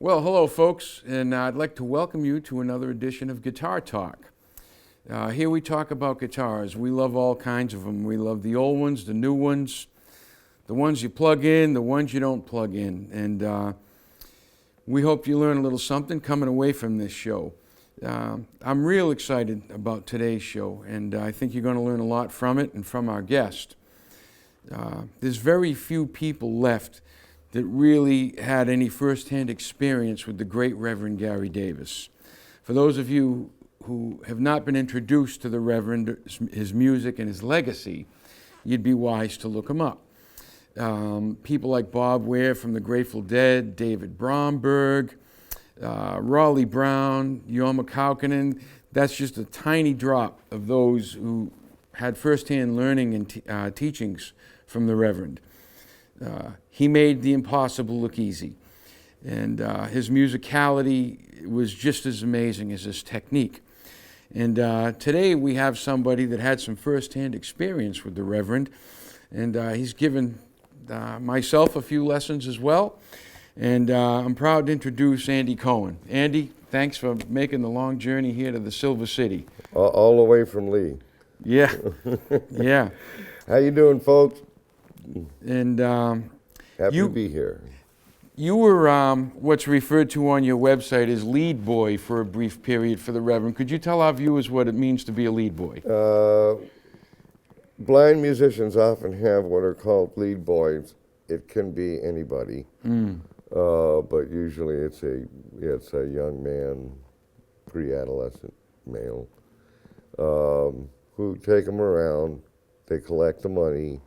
Well, hello, folks, and I'd like to welcome you to another edition of Guitar Talk. Here we talk about guitars. We love all kinds of them. We love the old ones, the new ones, the ones you plug in, the ones you don't plug in. And we hope you learn a little something coming away from this show. I'm real excited about today's show, and I think you're going to learn a lot from it and from our guest. There's very few people left that really had any first-hand experience with the great Reverend Gary Davis. For those of you who have not been introduced to the Reverend, his music, and his legacy, you'd be wise to look him up. People like Bob Weir from the Grateful Dead, David Bromberg, Raleigh Brown, Jorma Kaukonen, that's just a tiny drop of those who had first-hand learning and teachings from the Reverend. He made the impossible look easy, and his musicality was just as amazing as his technique. And today we have somebody that had some first-hand experience with the Reverend, and he's given myself a few lessons as well. And I'm proud to introduce Andy Cohen. Andy, thanks for making the long journey here to the Silver City. All the way from Lee. Yeah, yeah. How you doing, folks? And Happy to be here. You were what's referred to on your website as lead boy for a brief period for the Reverend. Could you tell our viewers what it means to be a lead boy? Blind musicians often have what are called lead boys. It can be anybody, but usually it's a young man, pre-adolescent male, who take them around. They collect the money.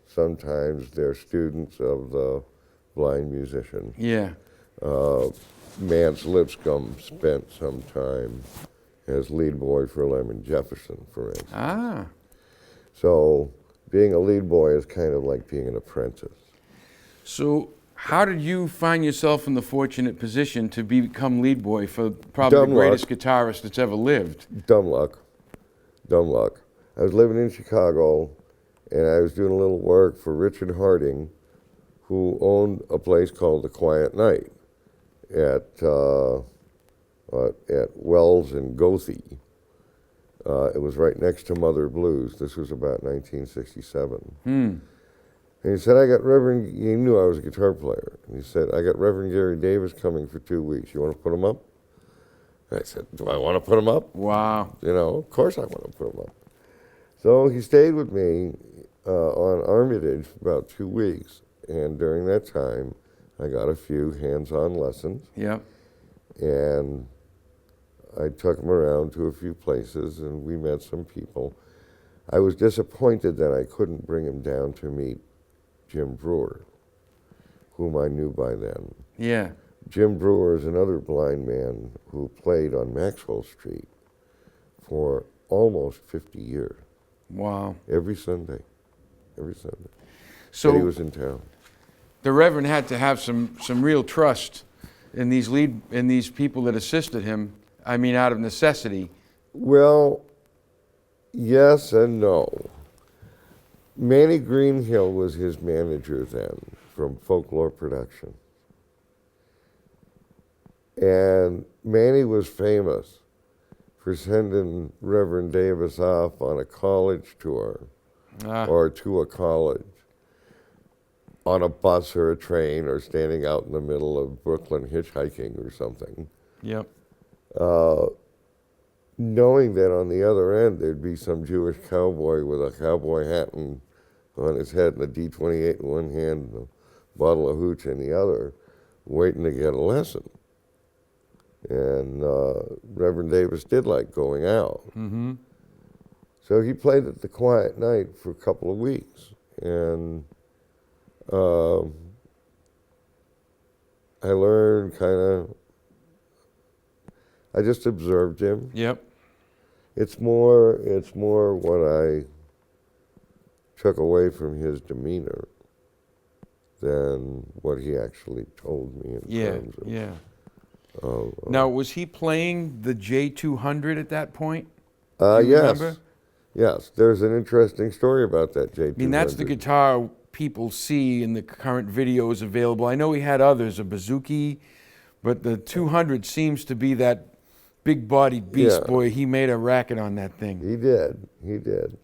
Sometimes they're students of the blind musician. Yeah. Mance Lipscomb spent some time as lead boy for Lemon Jefferson, for instance. Ah. So being a lead boy is kind of like being an apprentice. So how did you find yourself in the fortunate position to become lead boy for probably the greatest guitarist that's ever lived? Dumb luck. I was living in Chicago, and I was doing a little work for Richard Harding, who owned a place called The Quiet Night at Wells and Goethey. It was right next to Mother Blues. This was about 1967. And he said, he knew I was a guitar player. And he said, I got Reverend Gary Davis coming for 2 weeks. You want to put him up? And I said, do I want to put him up? Wow. You know, of course I want to put him up. So he stayed with me on Armitage for about 2 weeks. And during that time, I got a few hands-on lessons. Yep. And I took him around to a few places, and we met some people. I was disappointed that I couldn't bring him down to meet Jim Brewer, whom I knew by then. Yeah. Jim Brewer is another blind man who played on Maxwell Street for almost 50 years. Wow. Every Sunday. So and he was in town. the Reverend had to have some real trust in these people that assisted him. I mean, out of necessity. Well, yes and no. Manny Greenhill was his manager then from Folklore Productions. And Manny was famous for sending Reverend Davis off on a college tour or to a college on a bus or a train or standing out in the middle of Brooklyn hitchhiking or something. Yep. Knowing that on the other end there'd be some Jewish cowboy with a cowboy hat on his head and a D-28 in one hand and a bottle of hooch in the other, waiting to get a lesson. And Reverend Davis did like going out. Mm-hmm. So he played at the Quiet Night for a couple of weeks. And I learned I just observed him. Yep. It's more what I took away from his demeanor than what he actually told me in terms of. Yeah. Now, was he playing the J200 at that point? Do you Yes. remember? Yes. There's an interesting story about that J200. I mean, that's the guitar people see in the current videos available. I know he had others, a Bouzouki, but the 200 seems to be that big-bodied beast. Yeah. Boy, he made a racket on that thing. He did. He did.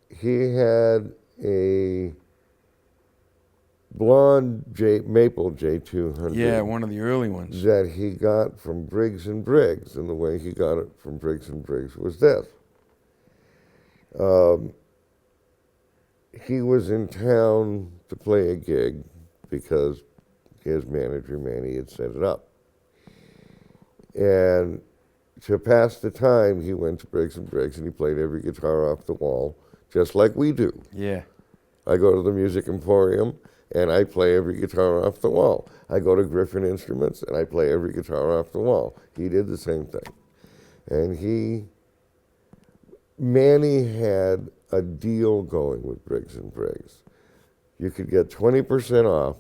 He had a blonde Maple J200. Yeah, one of the early ones. That he got from Briggs and Briggs, and the way he got it from Briggs and Briggs was this. He was in town to play a gig because his manager, Manny, had set it up. And to pass the time, he went to Briggs and Briggs and he played every guitar off the wall, just like we do. Yeah. I go to the Music Emporium and I play every guitar off the wall. I go to Griffin Instruments and I play every guitar off the wall. He did the same thing. And Manny had a deal going with Briggs and Briggs. You could get 20% off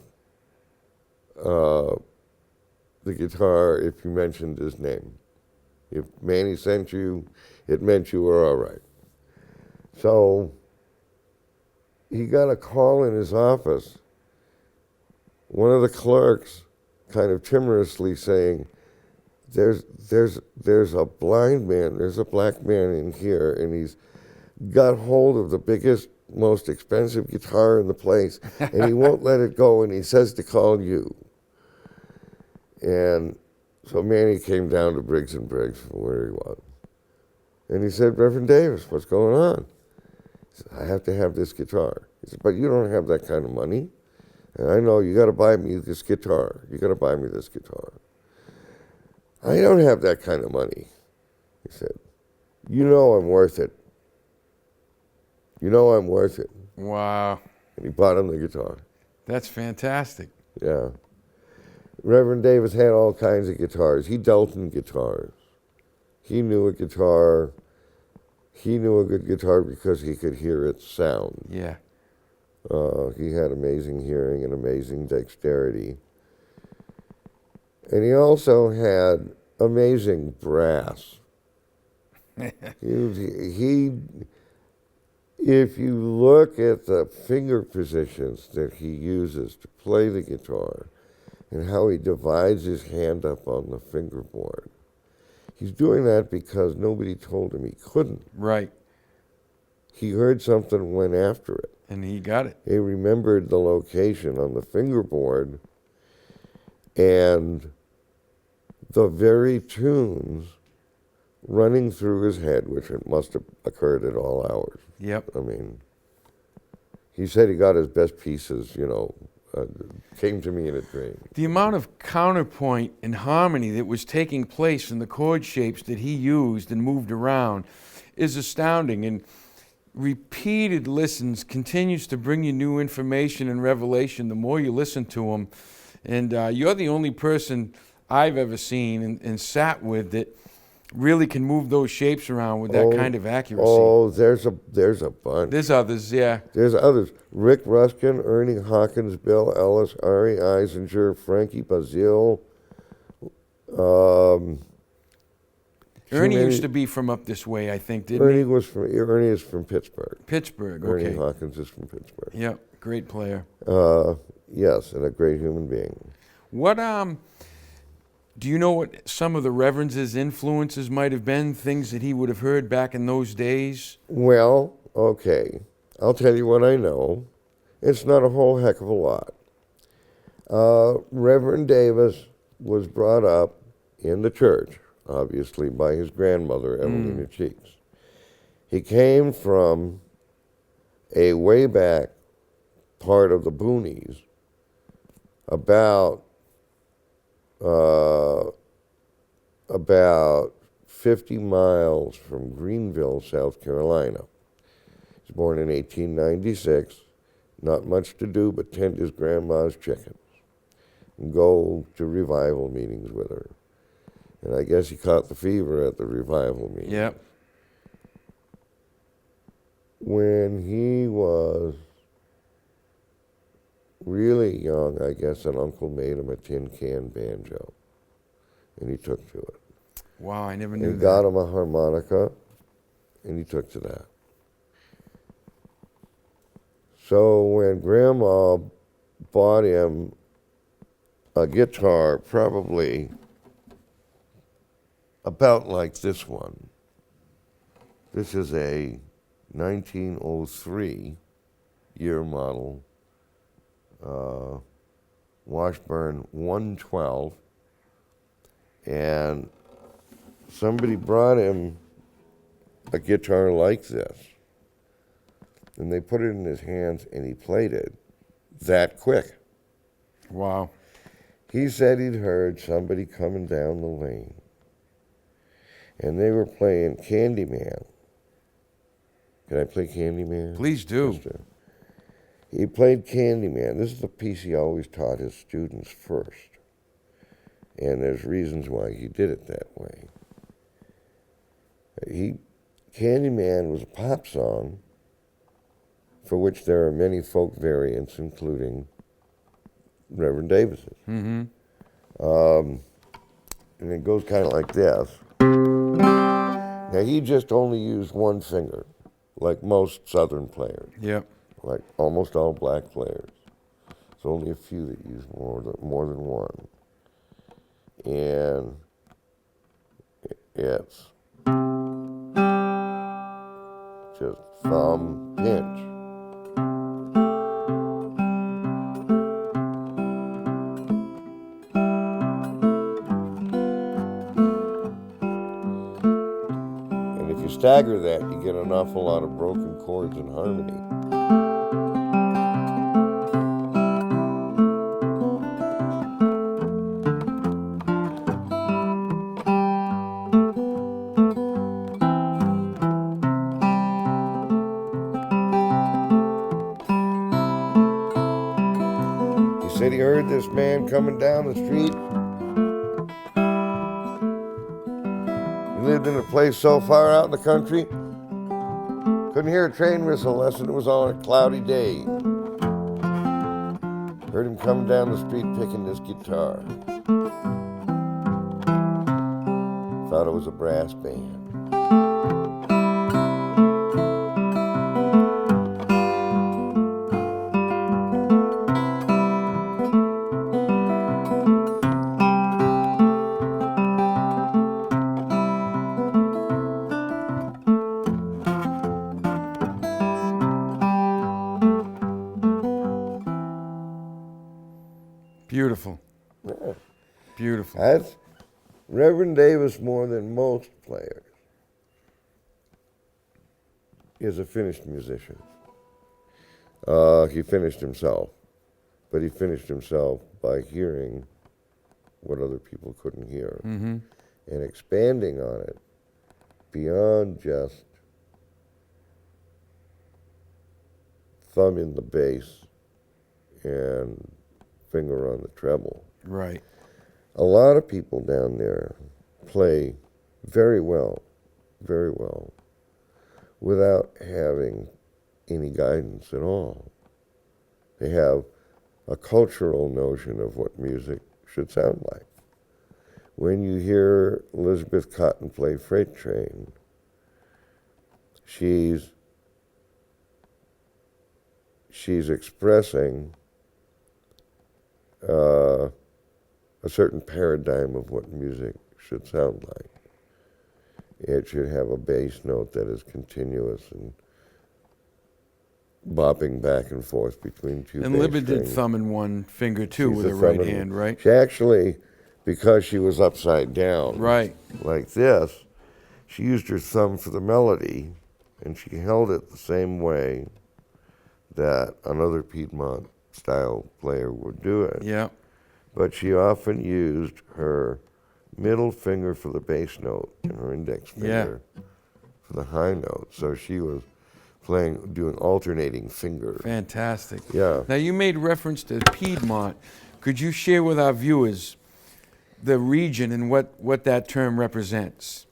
the guitar if you mentioned his name. If Manny sent you, it meant you were all right. So he got a call in his office, one of the clerks kind of timorously saying, there's a blind man, there's a black man in here, and he's got hold of the biggest, most expensive guitar in the place, and he won't let it go, and he says to call you. And so Manny came down to Briggs and Briggs from where he was. And he said, Reverend Davis, what's going on? He said, I have to have this guitar. He said, but you don't have that kind of money. And I know, you got to buy me this guitar. You got to buy me this guitar. I don't have that kind of money. He said, you know I'm worth it. You know I'm worth it. Wow. And he bought him the guitar. That's fantastic. Yeah. Reverend Davis had all kinds of guitars. He dealt in guitars. He knew a guitar. He knew a good guitar because he could hear its sound. Yeah. He had amazing hearing and amazing dexterity. And he also had amazing brass. If you look at the finger positions that he uses to play the guitar and how he divides his hand up on the fingerboard, he's doing that because nobody told him he couldn't. Right. He heard something, went after it. And he got it. He remembered the location on the fingerboard and the very tunes running through his head, which it must have occurred at all hours. Yep. I mean, he said he got his best pieces, came to me in a dream. The amount of counterpoint and harmony that was taking place in the chord shapes that he used and moved around is astounding. And repeated listens continues to bring you new information and revelation the more you listen to him. And you're the only person I've ever seen and sat with that really can move those shapes around with that kind of accuracy. Oh, there's a bunch. There's others, yeah. There's others. Rick Ruskin, Ernie Hawkins, Bill Ellis, Ari Eisinger, Frankie Bazille. Ernie used to be from up this way, I think, didn't Ernie he? Ernie is from Pittsburgh. Pittsburgh, Ernie okay. Hawkins is from Pittsburgh. Yep, great player. Yes, and a great human being. What do you know what some of the Reverend's influences might have been, things that he would have heard back in those days? Well, okay. I'll tell you what I know. It's not a whole heck of a lot. Reverend Davis was brought up in the church, obviously, by his grandmother, Evelina Cheeks. He came from a way back part of the boonies, about 50 miles from Greenville, South Carolina. He was born in 1896. Not much to do but tend his grandma's chickens and go to revival meetings with her. And I guess he caught the fever at the revival meeting. Yep. When he was really young, I guess an uncle made him a tin can banjo, and he took to it. Wow, I never knew And that. got him a harmonica, and he took to that. So when Grandma bought him a guitar, probably about like this one. This is a 1903 year model Washburn 112, and somebody brought him a guitar like this, and they put it in his hands, and he played it that quick. Wow. He said he'd heard somebody coming down the lane, and they were playing Candyman. Can I play Candyman? Please do. He played Candyman. This is the piece he always taught his students first. And there's reasons why he did it that way. Candyman was a pop song for which there are many folk variants, including Reverend Davis's. Mm-hmm. And it goes kind of like this. Now, he just only used one finger, like most Southern players. Yep. Like almost all black players. There's only a few that use more than one. And it's just thumb pinch. And if you stagger that, you get an awful lot of broken chords in harmony. Said he heard this man coming down the street. He lived in a place so far out in the country, couldn't hear a train whistle unless it was on a cloudy day. Heard him coming down the street picking this guitar. Thought it was a brass band. Beautiful. Yeah. Beautiful. That's Reverend Davis, more than most players, is a finished musician. He finished himself, but he finished himself by hearing what other people couldn't hear Mm-hmm. and expanding on it beyond just thumb in the bass and finger on the treble. Right. A lot of people down there play very well, without having any guidance at all. They have a cultural notion of what music should sound like. When you hear Elizabeth Cotten play Freight Train, she's expressing a certain paradigm of what music should sound like. It should have a bass note that is continuous and bopping back and forth between two And bass Libba did strings. thumb in one finger too She's with a her right thumb in- hand, right? She actually, because she was upside down, Right. like this, she used her thumb for the melody, and she held it the same way that another Piedmont style player would do it. Yeah. But she often used her middle finger for the bass note and her index finger for the high note. So she was doing alternating fingers. Fantastic. Yeah. Now you made reference to Piedmont. Could you share with our viewers the region and what that term represents?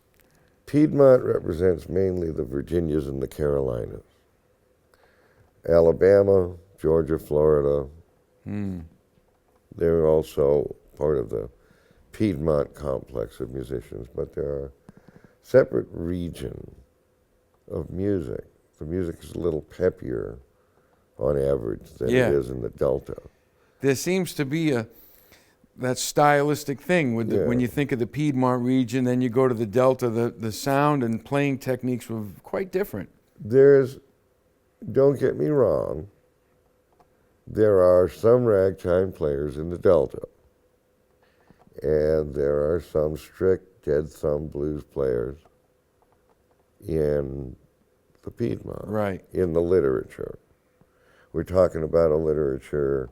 Piedmont represents mainly the Virginias and the Carolinas. Alabama, Georgia, Florida. They're also part of the Piedmont complex of musicians, but there are separate regions of music. The music is a little peppier on average than Yeah. it is in the Delta. There seems to be that stylistic thing with when Yeah. you think of the Piedmont region, then you go to the Delta, the sound and playing techniques were quite different. Don't get me wrong, there are some ragtime players in the Delta, and there are some strict dead thumb blues players in the Piedmont, Right. in the literature. We're talking about a literature,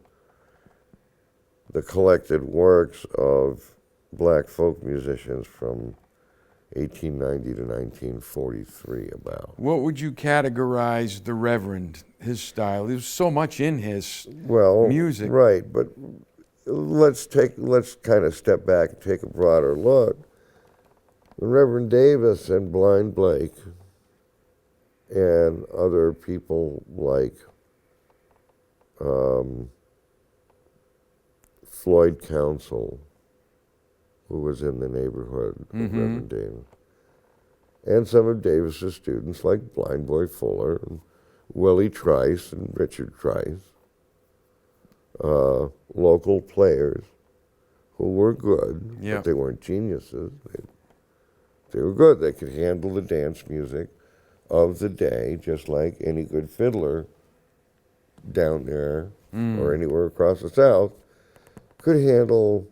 the collected works of black folk musicians from 1890 to 1943 about. What would you categorize the Reverend, his style? There's so much in his Well, music. right, but let's kind of step back and take a broader look. Reverend Davis and Blind Blake and other people like Floyd Council, who was in the neighborhood of Reverend Davis, and some of Davis's students like Blind Boy Fuller and Willie Trice and Richard Trice, local players who were good, Yeah. but they weren't geniuses. They were good. They could handle the dance music of the day, just like any good fiddler down there or anywhere across the South could handle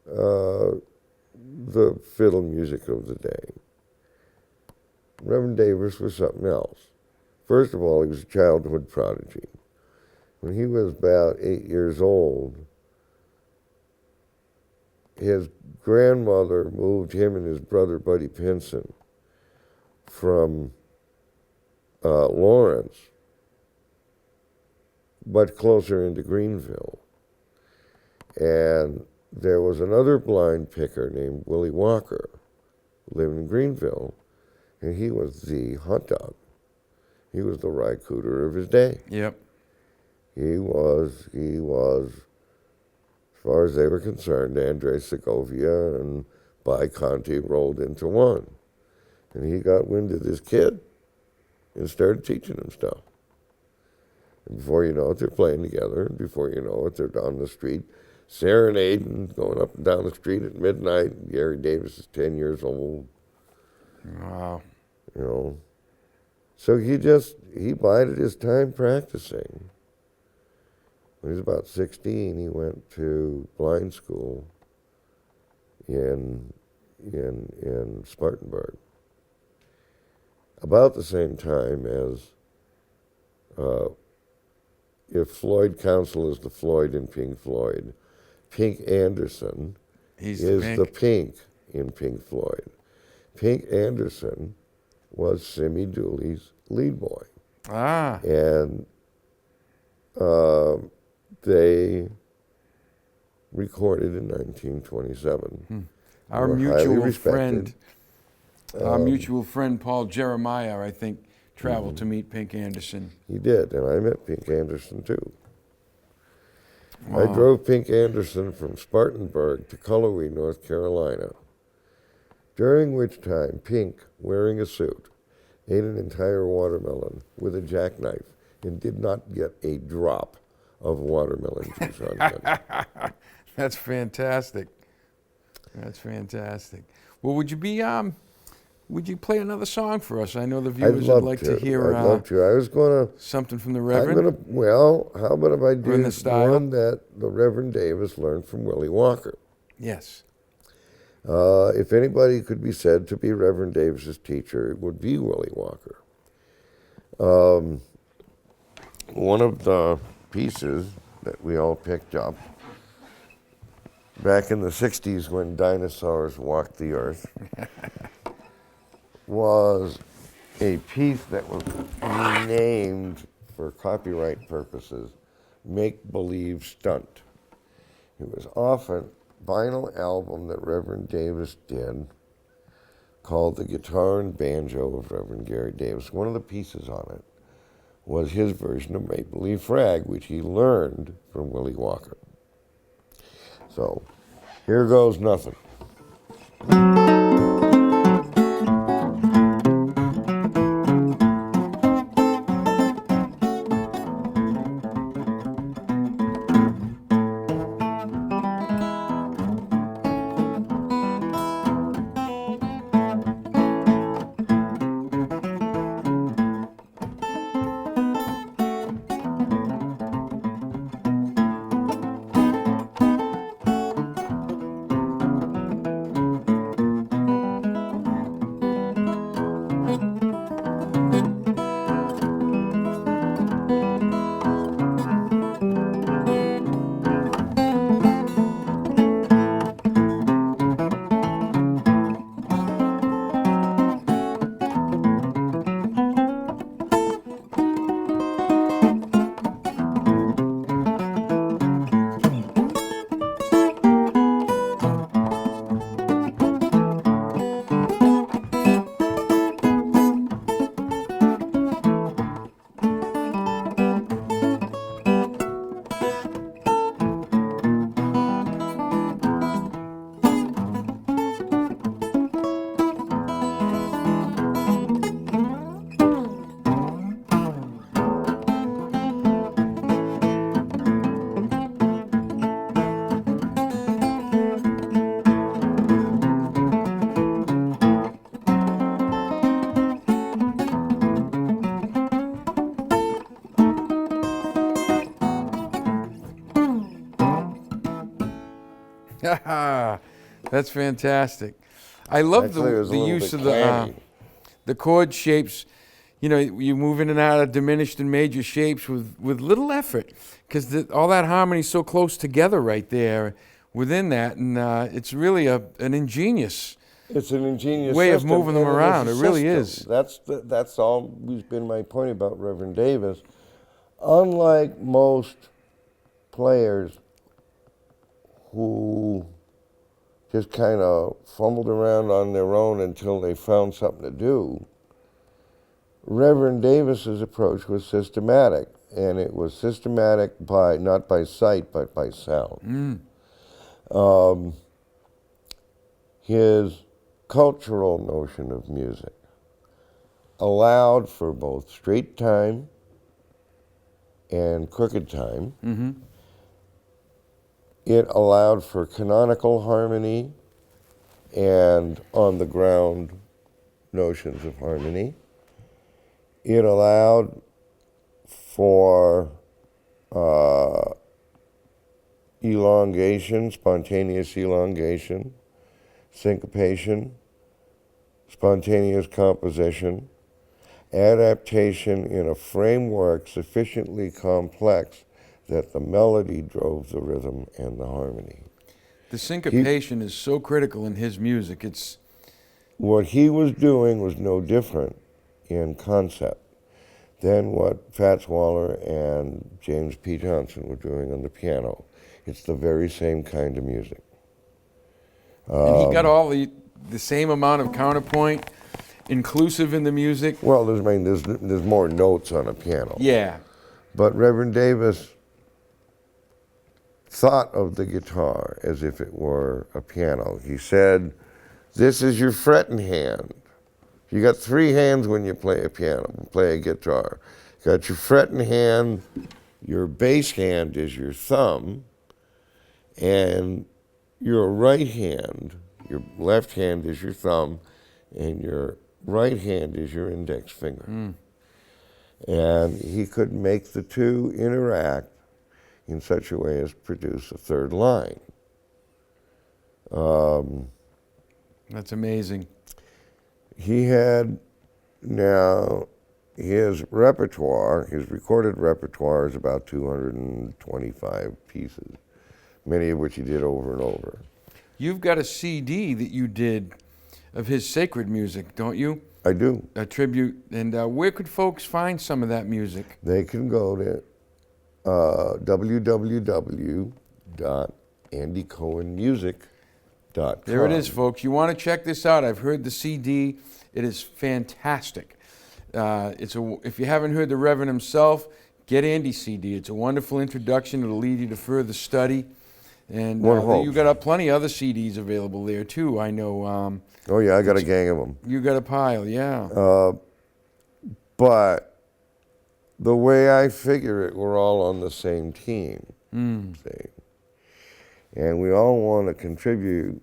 the fiddle music of the day. Reverend Davis was something else. First of all, he was a childhood prodigy. When he was about 8 years old, his grandmother moved him and his brother Buddy Pinson from Lawrence, but closer into Greenville. And there was another blind picker named Willie Walker, who lived in Greenville, and he was the hot dog. He was the Rycooter of his day. Yep. He was, as far as they were concerned, Andres Segovia and By Conti rolled into one. And he got wind of this kid and started teaching him stuff. And before you know it, they're playing together. And before you know it, they're down the street serenading, going up and down the street at midnight. Gary Davis is 10 years old. Wow. You know. So he bided his time practicing. When he was about 16, he went to blind school in Spartanburg. About the same time as, if Floyd Council is the Floyd in Pink Floyd, Pink Anderson He's is Pink. the Pink in Pink Floyd. Pink Anderson was Simmy Dooley's lead boy. Ah. And they recorded in 1927. Our Were highly mutual respected. friend Paul Jeremiah, I think, traveled to meet Pink Anderson. He did, and I met Pink Anderson too. I Wow. drove Pink Anderson from Spartanburg to Cullowhee, North Carolina, during which time Pink, wearing a suit, ate an entire watermelon with a jackknife and did not get a drop of watermelon juice on him. That's fantastic. That's fantastic. Well, would you play another song for us? I know the I'd viewers love would like to. to hear I'd love to. I was going to. something from the I'm Reverend. gonna. Well, how about if I in do the style? one that the Reverend Davis learned from Willie Walker? Yes. If anybody could be said to be Reverend Davis's teacher, it would be Willie Walker. One of the pieces that we all picked up back in the 60s when dinosaurs walked the earth was a piece that was renamed for copyright purposes, Make Believe Stunt. It was off a vinyl album that Reverend Davis did called The Guitar and Banjo of Reverend Gary Davis. One of the pieces on it was his version of Make Believe Frag, which he learned from Willie Walker. So, here goes nothing. That's fantastic. I love Actually, it was a the little use bit of clammy. the chord shapes. You know, you move in and out of diminished and major shapes with little effort, because all that harmony is so close together right there within that, and it's really an ingenious It's an ingenious way of system, moving them and around. is It a really system. is. That's always been my point about Reverend Davis. Unlike most players who just kind of fumbled around on their own until they found something to do, Reverend Davis's approach was systematic, and it was systematic by not by sight but by sound. His cultural notion of music allowed for both straight time and crooked time. It allowed for canonical harmony and on the ground notions of harmony. It allowed for elongation, spontaneous elongation, syncopation, spontaneous composition, adaptation in a framework sufficiently complex that the melody drove the rhythm and the harmony. The syncopation is so critical in his music. It's What he was doing was no different in concept than what Fats Waller and James P. Johnson were doing on the piano. It's the very same kind of music. and he got all the same amount of counterpoint, inclusive in the music. Well, there's more notes on a piano. Yeah, But Reverend Davis thought of the guitar as if it were a piano. He said, this is your fretting hand. You got three hands when you play a piano, play a guitar. You got your fretting hand, your bass hand is your thumb, and your right hand, your left hand is your thumb, and your right hand is your index finger. And he could make the two interact in such a way as to produce a third line. that's amazing. He had now his repertoire, his recorded repertoire is about 225 pieces, many of which he did over and over. You've got a CD that you did of his sacred music, don't you? I do. A tribute. And where could folks find some of that music? They can go to www.andycohenmusic.com. There it is, folks. You want to check this out. I've heard the CD. It is fantastic. If you haven't heard the Reverend himself, get Andy's CD. It's a wonderful introduction. It'll lead you to further study. And One hopes. you got plenty of other CDs available there, too. I know Oh yeah, I got a gang of them. you got a pile, yeah. But the way I figure it, we're all on the same team. See? And we all want to contribute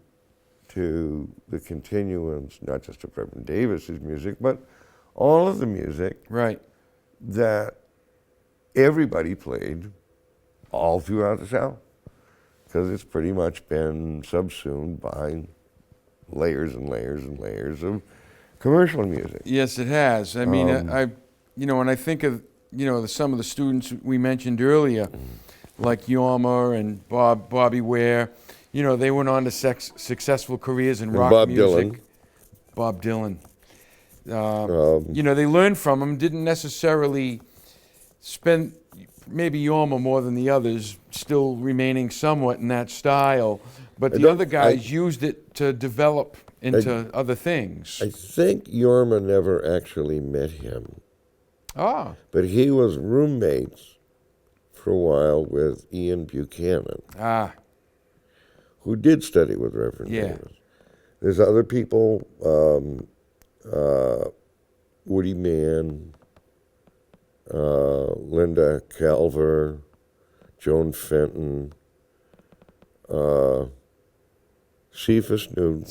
to the continuance, not just of Reverend Davis's music, but all of the music Right. that everybody played all throughout the South. Because it's pretty much been subsumed by layers and layers and layers of commercial music. Yes, it has. I mean, when I think of, some of the students we mentioned earlier, like Yorma and Bobby Ware, they went on to successful careers in rock Bob music. Dylan. Bob Dylan. They learned from him, didn't necessarily spend, maybe Yorma more than the others, still remaining somewhat in that style, but the other guys used it to develop into other things. I think Yorma never actually met him, but he was roommates for a while with Ian Buchanan, who did study with Reverend Davis. There's other people, Woody Mann, Linda Calver, Joan Fenton, Cephas knew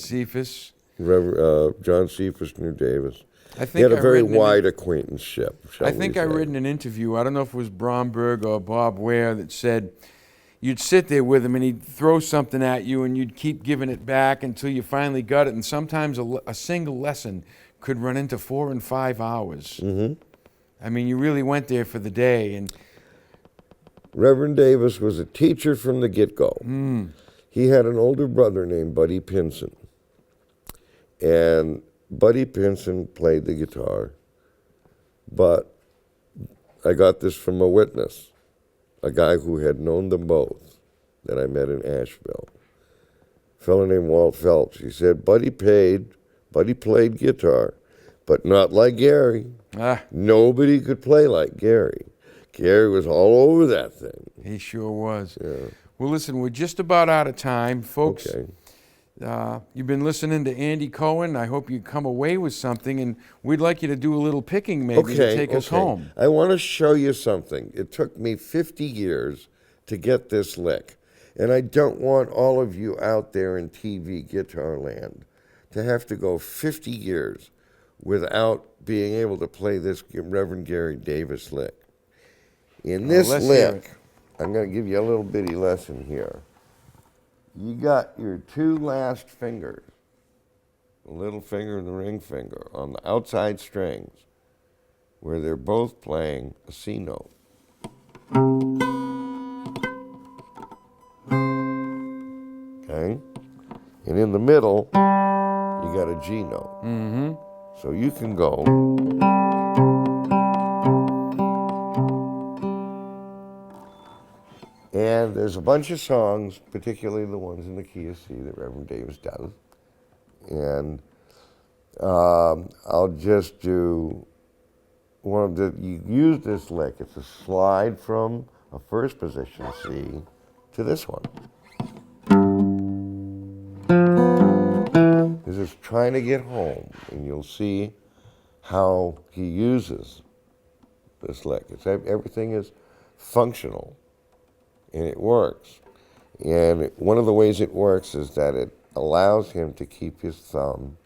John Cephas knew Davis. He had a very wide acquaintanceship. I think I read in an interview, I don't know if it was Bromberg or Bob Ware, that said, you'd sit there with him and he'd throw something at you and you'd keep giving it back until you finally got it. And sometimes a single lesson could run into 4 and 5 hours. I mean, you really went there for the day. And Reverend Davis was a teacher from the get-go. He had an older brother named Buddy Pinson. And Buddy Pinson played the guitar. But I got this from a witness, a guy who had known them both that I met in Asheville. A fellow named Walt Phelps. He said, Buddy played guitar, but not like Gary. Nobody could play like Gary. Gary was all over that thing. He sure was. Yeah. Well, listen, we're just about out of time, folks. Okay. You've been listening to Andy Cohen. I hope you come away with something, and we'd like you to do a little picking maybe to take us home. I want to show you something. It took me 50 years to get this lick, and I don't want all of you out there in TV guitar land to have to go 50 years without being able to play this Reverend Gary Davis lick. In this let's hear lick, I'm going to give you a little bitty lesson here. You got your 2 last fingers, the little finger and the ring finger, on the outside strings, where they're both playing a C note. Okay? And in the middle, you got a G note. So you can go. And there's a bunch of songs, particularly the ones in the key of C that Reverend Davis does. And I'll just do one of the, you use this lick, it's a slide from a first position C to this one. This is trying to get home, and you'll see how he uses this lick. Everything is functional. And it works. And one of the ways it works is that it allows him to keep his thumb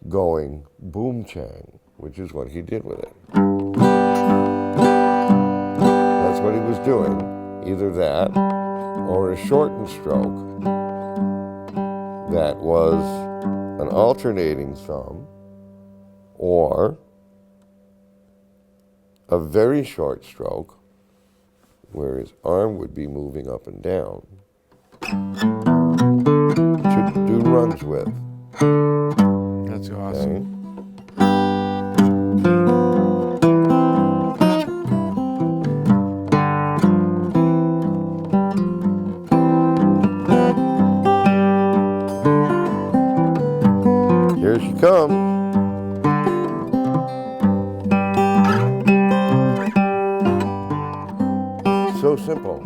going boom chang, which is what he did with it. That's what he was doing. Either that or a shortened stroke that was an alternating thumb, or a very short stroke where his arm would be moving up and down to do runs with. That's awesome. Okay. Here she comes. So simple.